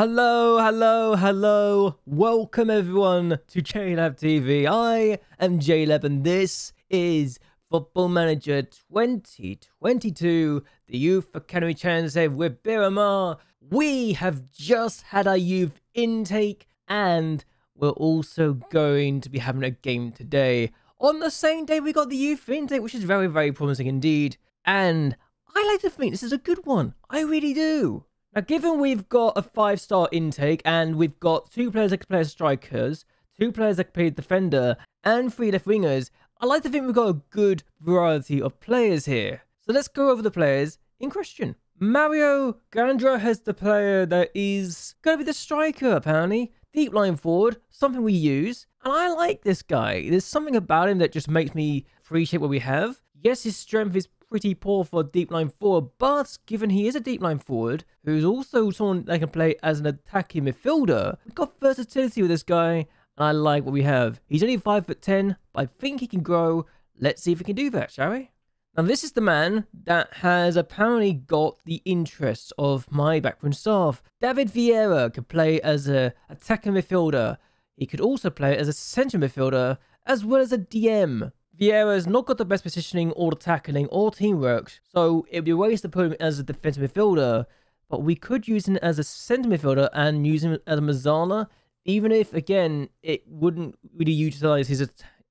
Hello, hello, hello. Welcome everyone to JLABTV. I am JLAB and this is Football Manager 2022, the Youth Academy Challenge with Beira-Mar. We have just had our youth intake and we're also going to be having a game today. On the same day we got the youth intake, which is very, very promising indeed. And I like to think this is a good one. I really do. Now, given we've got a 5-star intake and we've got 2 players that can play as strikers, 2 players that can play defender, and 3 left wingers, I like to think we've got a good variety of players here. So let's go over the players in question. Mario Gandra has the player that is going to be the striker, apparently. Deep line forward, something we use. And I like this guy. There's something about him that just makes me appreciate what we have. Yes, his strength is pretty poor for a deep line forward, but given he is a deep line forward, who's also someone that can play as an attacking midfielder, we've got versatility with this guy, and I like what we have. He's only 5'10", but I think he can grow. Let's see if we can do that, shall we? Now, this is the man that has apparently got the interests of my backroom staff. David Vieira could play as an attacking midfielder. He could also play as a centre midfielder, as well as a DM. Vieira's not got the best positioning or the tackling or teamwork, so it'd be a waste to put him as a defensive midfielder, but we could use him as a centre midfielder and use him as a Mazzala, even if, again, it wouldn't really utilise his...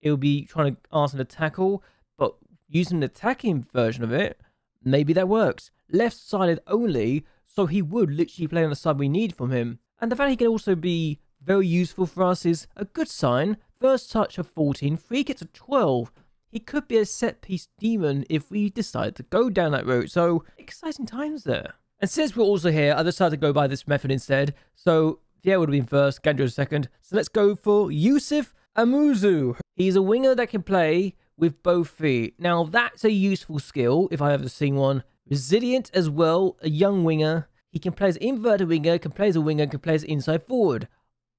It would be trying to ask him to tackle, but using the attacking version of it, maybe that works. Left-sided only, so he would literally play on the side we need from him. And the fact he can also be very useful for us is a good sign. First touch of 14, free kicks of 12. He could be a set-piece demon if we decide to go down that route. So, exciting times there. And since we're also here, I decided to go by this method instead. So, Vieira would have been first, Gandra second. So let's go for Yusuf Amuzu. He's a winger that can play with both feet. Now, that's a useful skill, if I've ever seen one. Resilient as well, a young winger. He can play as inverted winger, can play as a winger, can play as inside forward.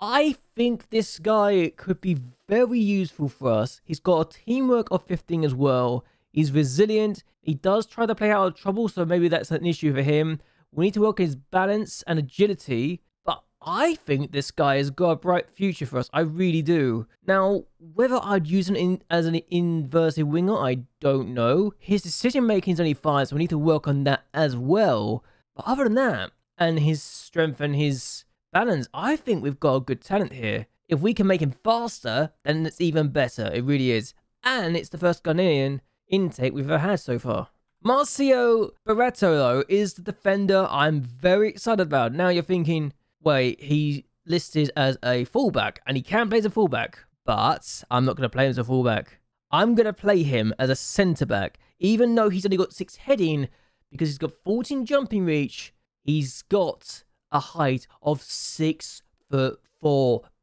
I think this guy could be very useful for us. He's got a teamwork of 15 as well. He's resilient. He does try to play out of trouble, so maybe that's an issue for him. We need to work on his balance and agility, but I think this guy has got a bright future for us. I really do. Now, whether I'd use him as an inverted winger, I don't know. His decision-making is only 5, so we need to work on that as well. But other than that, and his strength and his balance, I think we've got a good talent here. If we can make him faster, then it's even better. It really is. And it's the first Ghanaian intake we've ever had so far. Marcio Barreto, though, is the defender I'm very excited about. Now you're thinking, wait, he's listed as a fullback, and he can play as a fullback, but I'm not going to play him as a fullback. I'm going to play him as a centre-back, even though he's only got 6 heading, because he's got 14 jumping reach. He's got a height of 6'4".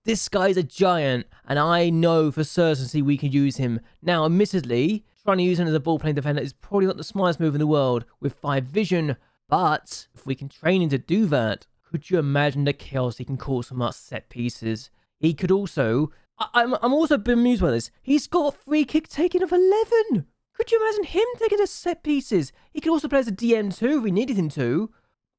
This guy's a giant, and I know for certainty we can use him. Now, admittedly, trying to use him as a ball-playing defender is probably not the smartest move in the world with 5 vision, but if we can train him to do that, could you imagine the chaos he can cause from us set pieces? He could also... I'm also bemused by this. He's got a free kick taking of 11. Could you imagine him taking the set pieces? He could also play as a DM too if we needed him to.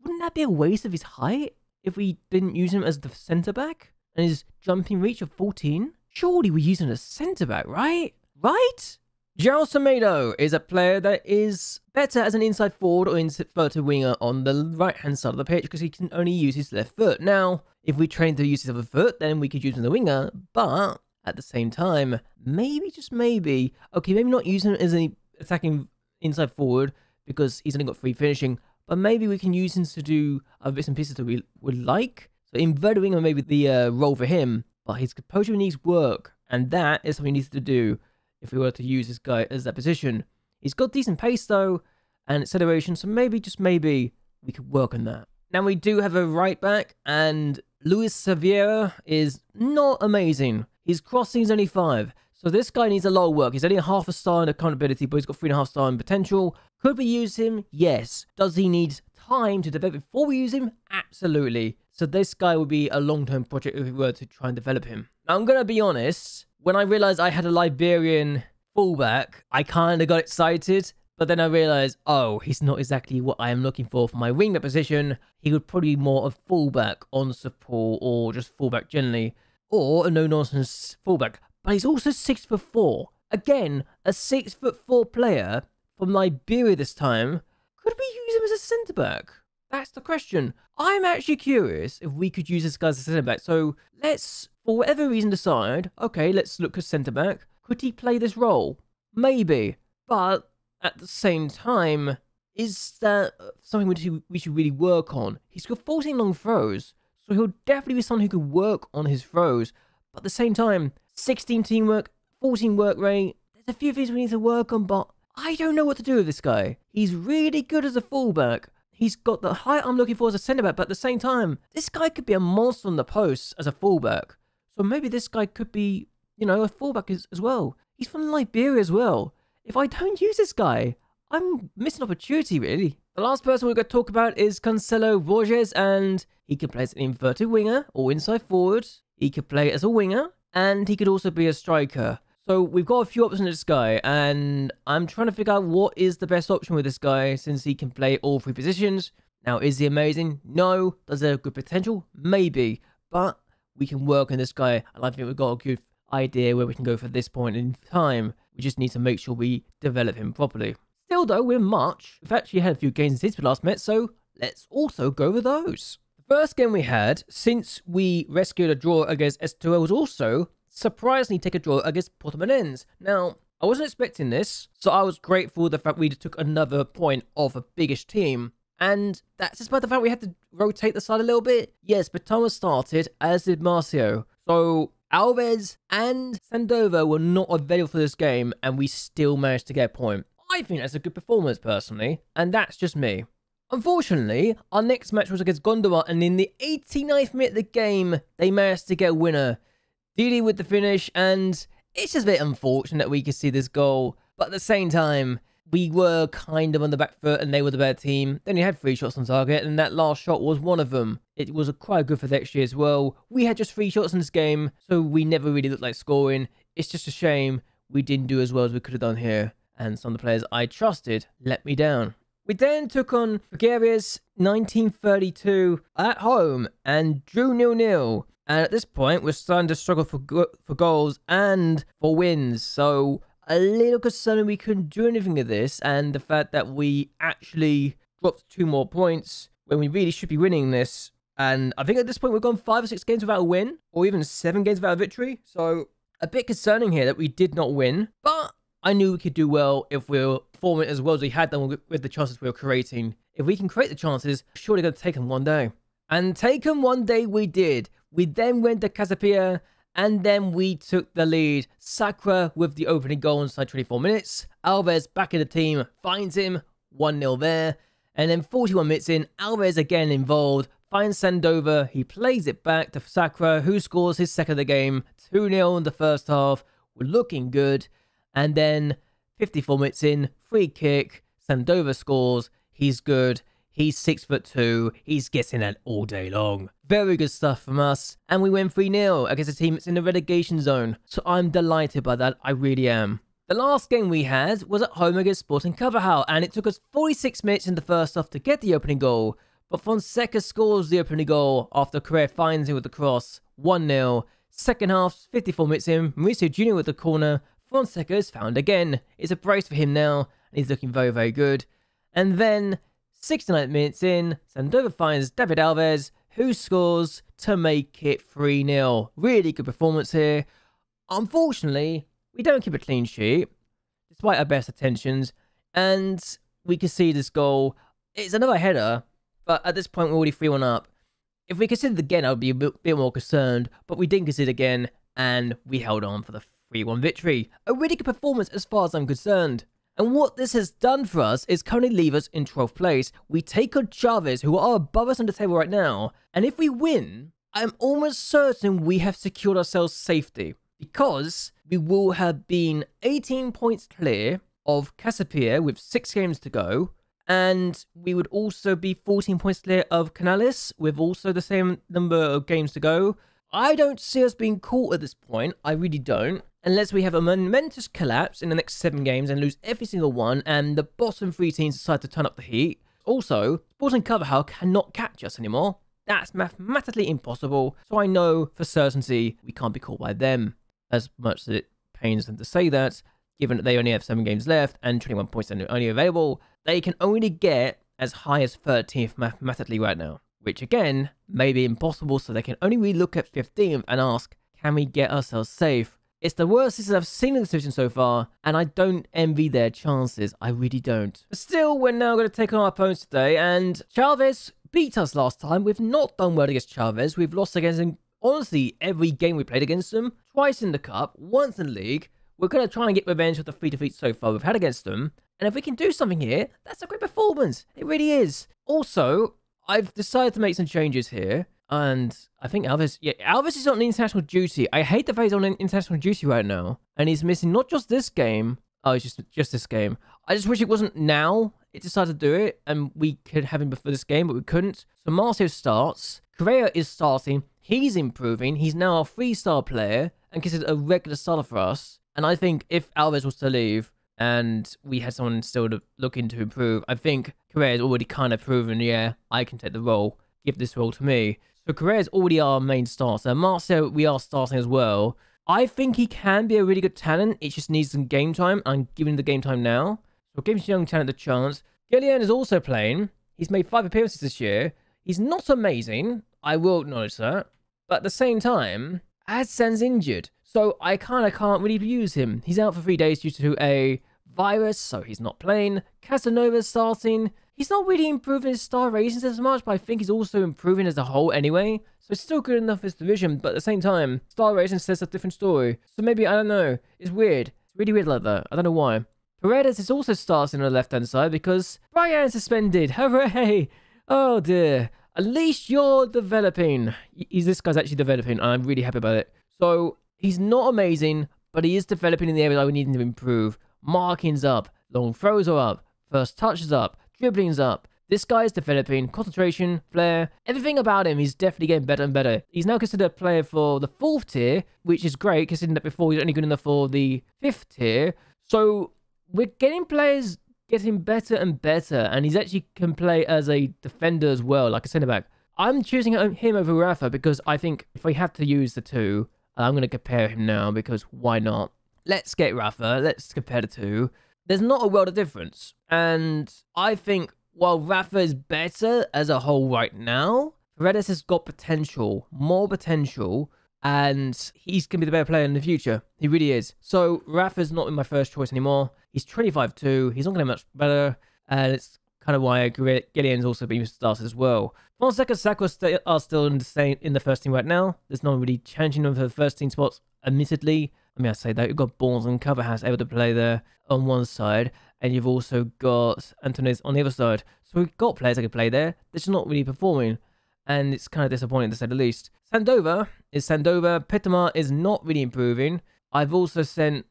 Wouldn't that be a waste of his height if we didn't use him as the centre-back? And his jumping reach of 14? Surely we're using a centre-back, right? Right? João Semedo is a player that is better as an inside forward or inverted winger on the right-hand side of the pitch because he can only use his left foot. Now, if we train to use his other foot, then we could use him as a winger, but at the same time, maybe, just maybe, okay, maybe not use him as an attacking inside forward because he's only got 3 finishing, but maybe we can use him to do other bits and pieces that we would like. So inverted winger may be the role for him, but his composure needs work, and that is something he needs to do if we were to use this guy as that position. He's got decent pace though, and acceleration, so maybe, just maybe, we could work on that. Now we do have a right back, and Luis Sevilla is not amazing. His crossing is only 5, so this guy needs a lot of work. He's only a half a star in accountability, but he's got 3.5 star in potential. Could we use him? Yes. Does he need time to develop before we use him? Absolutely. So this guy would be a long-term project if we were to try and develop him. Now, I'm going to be honest. When I realized I had a Liberian fullback, I kind of got excited, But then I realized, oh, he's not exactly what I am looking for my wingback position. He would probably be more a fullback on support or just fullback generally, or a no-nonsense fullback. But he's also 6'4". Again, a 6'4" player from Liberia this time. Could we use him as a centre-back? That's the question. I'm actually curious if we could use this guy as a centre-back. So let's, for whatever reason, decide, okay, let's look at centre-back. Could he play this role? Maybe. But at the same time, is that something we should really work on? He's got 14 long throws, so he'll definitely be someone who can work on his throws. But at the same time, 16 teamwork, 14 work rate. There's a few things we need to work on, but I don't know what to do with this guy. He's really good as a fullback. He's got the height I'm looking for as a centre-back, but at the same time, this guy could be a monster on the post as a fullback. So maybe this guy could be, you know, a fullback as well. He's from Liberia as well. If I don't use this guy, I'm missing an opportunity, really. The last person we're going to talk about is Cancelo Borges, and he can play as an inverted winger or inside forward. He could play as a winger, and he could also be a striker. So we've got a few options with this guy, and I'm trying to figure out what is the best option with this guy since he can play all three positions. Now, is he amazing? No. Does he have good potential? Maybe. But we can work on this guy, and I think we've got a good idea where we can go for this point in time. We just need to make sure we develop him properly. Still though, we're March. We've actually had a few games since we last met, so let's also go over those. The first game we had, since we rescued a draw against S2O, was also surprisingly take a draw against Portmanens. Now, I wasn't expecting this, so I was grateful the fact we took another point off a biggish team. And that's despite the fact we had to rotate the side a little bit. Yes, Batama started, as did Marcio. So Alves and Sandova were not available for this game, and we still managed to get a point. I think that's a good performance, personally, and that's just me. Unfortunately, our next match was against Gondomar, and in the 89th minute of the game, they managed to get a winner. Didi with the finish, and it's just a bit unfortunate that we could see this goal, but at the same time, we were kind of on the back foot and they were the better team. Then you had 3 shots on target, and that last shot was one of them. It was quite good for the XG as well. We had just 3 shots in this game, so we never really looked like scoring. It's just a shame we didn't do as well as we could have done here, and some of the players I trusted let me down. We then took on Bulgaria's 1932 at home and drew 0-0. And at this point, we're starting to struggle for goals and for wins. So a little concerning we couldn't do anything of this, and the fact that we actually dropped 2 more points when we really should be winning this. And I think at this point we've gone 5 or 6 games without a win, or even 7 games without a victory. So a bit concerning here that we did not win, but I knew we could do well if we were performing as well as we had done with the chances we were creating. If we can create the chances, surely going to take them one day. And take them one day we did. We then went to Casapia, and then we took the lead. Sakra with the opening goal inside 24 minutes. Alves back in the team, finds him, 1-0 there. And then 41 minutes in, Alves again involved, finds Sandova. He plays it back to Sakra, who scores his second of the game. 2-0 in the first half. We're looking good. And then 54 minutes in, free kick. Sandova scores. He's good. He's 6'2". He's getting that all day long. Very good stuff from us. And we win 3-0 against a team that's in the relegation zone. So I'm delighted by that. I really am. The last game we had was at home against Sporting Cavajal, and it took us 46 minutes in the first half to get the opening goal. But Fonseca scores the opening goal after Correa finds him with the cross. 1-0. Second half, 54 minutes in, Mauricio Jr. with the corner. Fonseca is found again. It's a brace for him now, and he's looking very, very good. And then 69 minutes in, Sandova finds David Alves, who scores to make it 3-0. Really good performance here. Unfortunately, we don't keep a clean sheet, despite our best attentions, and we concede this goal. It's another header, but at this point we're already 3-1 up. If we conceded again, I would be a bit more concerned, but we didn't concede again, and we held on for the 3-1 victory. A really good performance as far as I'm concerned. And what this has done for us is currently leave us in 12th place. We take on Chavez, who are above us on the table right now. And if we win, I'm almost certain we have secured ourselves safety, because we will have been 18 points clear of Casapia with 6 games to go. And we would also be 14 points clear of Canales with also the same number of games to go. I don't see us being caught at this point. I really don't. Unless we have a momentous collapse in the next 7 games and lose every single one, and the bottom 3 teams decide to turn up the heat. Also, Sporting Coverhow cannot catch us anymore. That's mathematically impossible, so I know for certainty we can't be caught by them. As much as it pains them to say that, given that they only have 7 games left and 21 points are only available, they can only get as high as 13th mathematically right now. Which again, may be impossible, so they can only really look at 15th and ask, can we get ourselves safe? It's the worst season I've seen in the division so far, and I don't envy their chances. I really don't. But still, we're now going to take on our opponents today, and Chavez beat us last time. We've not done well against Chavez. We've lost against them, honestly, every game we played against them. Twice in the Cup, once in the League. We're going to try and get revenge for the 3 defeats so far we've had against them. And if we can do something here, that's a great performance. It really is. Also, I've decided to make some changes here. And I think Alves is on international duty. I hate the fact he's on international duty right now. And he's missing not just this game. Oh, it's just this game. I just wish it wasn't now. It decided to do it. And we could have him before this game, but we couldn't. So Marcio starts. Correa is starting. He's improving. He's now a 3-star player and considered a regular starter for us. And I think if Alves was to leave and we had someone still to look into improve, I think Correa is already kind of proven, yeah, I can take the role. Give this role to me. So Correa is already our main starter. Marcel, we are starting as well. I think he can be a really good talent. It just needs some game time. I'm giving him the game time now. So give young talent the chance. Gillian is also playing. He's made 5 appearances this year. He's not amazing. I will acknowledge that. But at the same time, Adsen's injured. So I kind of can't really use him. He's out for 3 days due to a virus, so he's not playing. Casanova's starting. He's not really improving his star ratings as much, but I think he's also improving as a whole anyway. So it's still good enough for his division, but at the same time, star ratings says a different story. So maybe, I don't know. It's weird. It's really weird like that. I don't know why. Paredes is also starting on the left-hand side because Brian's suspended. Hooray! Oh dear. At least you're developing. This guy's actually developing, and I'm really happy about it. So he's not amazing, but he is developing in the area that we need him to improve. Marking's up. Long throws are up. First touch is up. Dribbling's up. This guy is developing. Concentration, flair, everything about him is definitely getting better and better. He's now considered a player for the 4th tier, which is great, considering that before he was only good enough for the 5th tier. So we're getting players getting better and better, and he's actually can play as a defender as well, like a centre-back. I'm choosing him over Rafa because I think if we have to use the 2, I'm going to compare him now because why not? Let's get Rafa. Let's compare the 2. There's not a world of difference. And I think while Rafa is better as a whole right now, Paredes has got potential, more potential, and he's going to be the better player in the future. He really is. So Rafa's not in my first choice anymore. He's 25-2. He's not going to be much better. And it's kind of why Gillian's also been started as well. Fonseca and Sakura are still in the first team right now. There's not really changing them for the first team spots, admittedly. I mean, I say that. You've got Bournes and Coverhouse able to play there on one side. And you've also got Antunes on the other side. So we've got players that can play there. They're just not really performing. And it's kind of disappointing to say the least. Sandover is Sandover. Petamar is not really improving. I've also sent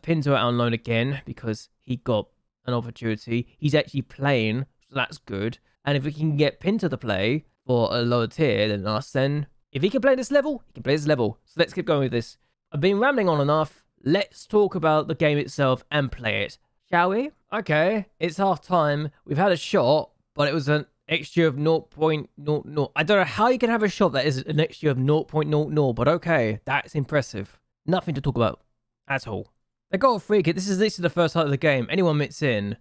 Pinto out on loan again because he got an opportunity. He's actually playing, so that's good. And if we can get Pinto to play for a lower tier than us, then if he can play this level, he can play this level. So let's keep going with this. I've been rambling on enough. Let's talk about the game itself and play it. Shall we? Okay, it's half time. We've had a shot, but it was an XG of 0.00. I don't know how you can have a shot that is an XG of 0.00, but okay, that's impressive. Nothing to talk about at all. They got a free kick. This is literally the first part of the game. Anyone mits in,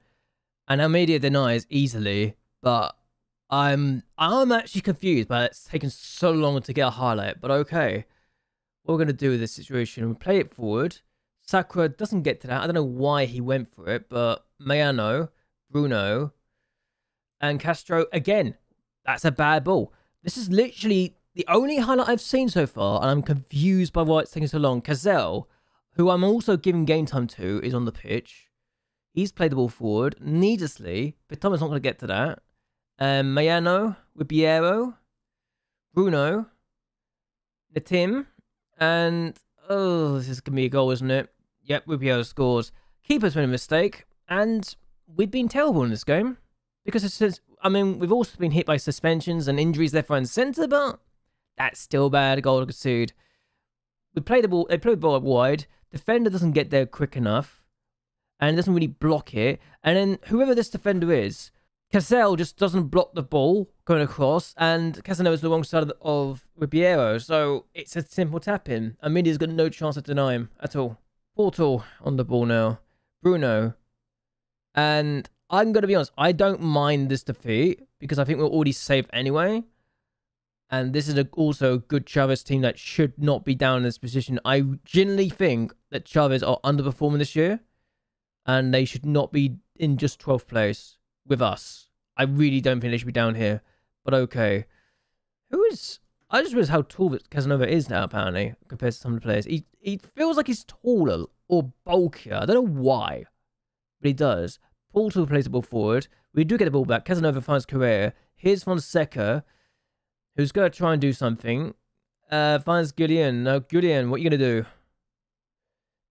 and Almeida denies easily, but I'm actually confused by it's taken so long to get a highlight, but okay. What we're going to do with this situation, we play it forward. Sakura doesn't get to that. I don't know why he went for it, but Mayano, Bruno, and Castro, again, that's a bad ball. This is literally the only highlight I've seen so far, and I'm confused by why it's taking so long. Cazelle, who I'm also giving game time to, is on the pitch. He's played the ball forward needlessly, but Thomas not going to get to that. Mayano, Ribeiro, Bruno, Natim, and oh, this is going to be a goal, isn't it? Yep, Ribeiro scores. Keeper's made a mistake, and we've been terrible in this game. Because it's, I mean, we've also been hit by suspensions and injuries left, right, and centre, but That's still bad. Goal conceded. We play the ball. They play the ball wide. Defender doesn't get there quick enough, and it doesn't really block it. And then whoever this defender is, Cassell just doesn't block the ball going across, and Casanova's the wrong side of Ribeiro. So it's a simple tap in. And Media's got no chance to deny him at all. Portal on the ball now. Bruno. And I'm going to be honest, I don't mind this defeat because I think we're already safe anyway. And this is also a good Chavez team that should not be down in this position. I genuinely think that Chavez are underperforming this year. And they should not be in just 12th place with us. I really don't think they should be down here. But okay. I just realized how tall Casanova is now, apparently, compared to some of the players. He feels like he's taller or bulkier. I don't know why. But he does. Portal plays the ball forward. We do get the ball back. Casanova finds Correa. Here's Fonseca, who's going to try and do something. Finds Gillian. No, Gillian, what are you going to do?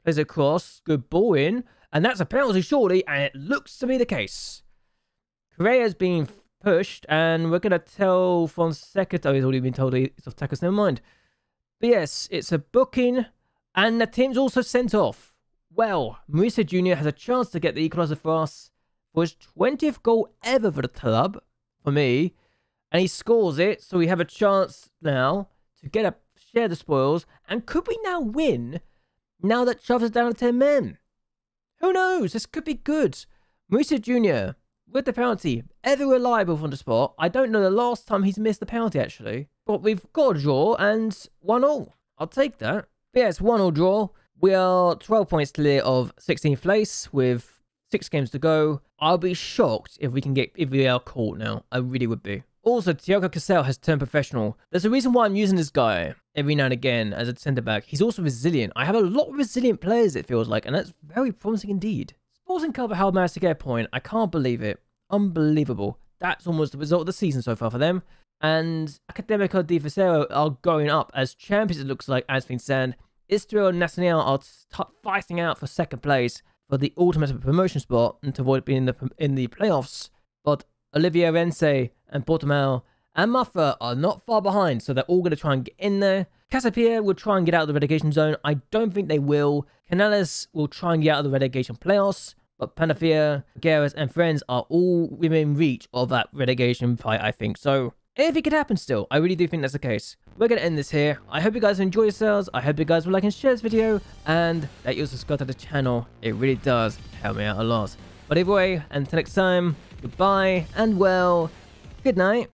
Plays it across. Good ball in. And that's a penalty, surely. And it looks to be the case. Correa's being pushed. And we're going to tell Fonseca. Oh, he's already been told he's off tackles. Never mind. But yes, it's a booking. And the team's also sent off. Well, Mauricio Jr. has a chance to get the equaliser for us. For his 20th goal ever for the club. For me. And he scores it. So we have a chance now to share the spoils. And could we now win? Now that Chavez is down to 10 men. Who knows? This could be good. Mauricio Jr. with the penalty. Ever reliable from the spot. I don't know the last time he's missed the penalty, actually. But we've got a draw and 1-1. I'll take that. But yeah, it's 1-1 draw. We are 12 points clear of 16th place with 6 games to go. I'll be shocked if we are caught now. I really would be. Also, Thiago Cassell has turned professional. There's a reason why I'm using this guy every now and again as a centre-back. He's also resilient. I have a lot of resilient players, it feels like, and that's very promising indeed. Sporting Carvajal managed to get a point. I can't believe it. Unbelievable. That's almost the result of the season so far for them. And Académico de Viseu are going up as champions, it looks like, as things stand. Istriel and Nacional are fighting out for second place for the automatic promotion spot and to avoid being in the playoffs. But Olivier Rense and Portimao and Mafra are not far behind, so they're all going to try and get in there. Casapier will try and get out of the relegation zone. I don't think they will. Canales will try and get out of the relegation playoffs, but Panafia, Guerras, and Friends are all within reach of that relegation fight, I think. So anything could happen still. I really do think that's the case. We're going to end this here. I hope you guys enjoy yourselves. I hope you guys will like and share this video, and that you'll subscribe to the channel. It really does help me out a lot. But anyway, until next time, goodbye, and well, good night.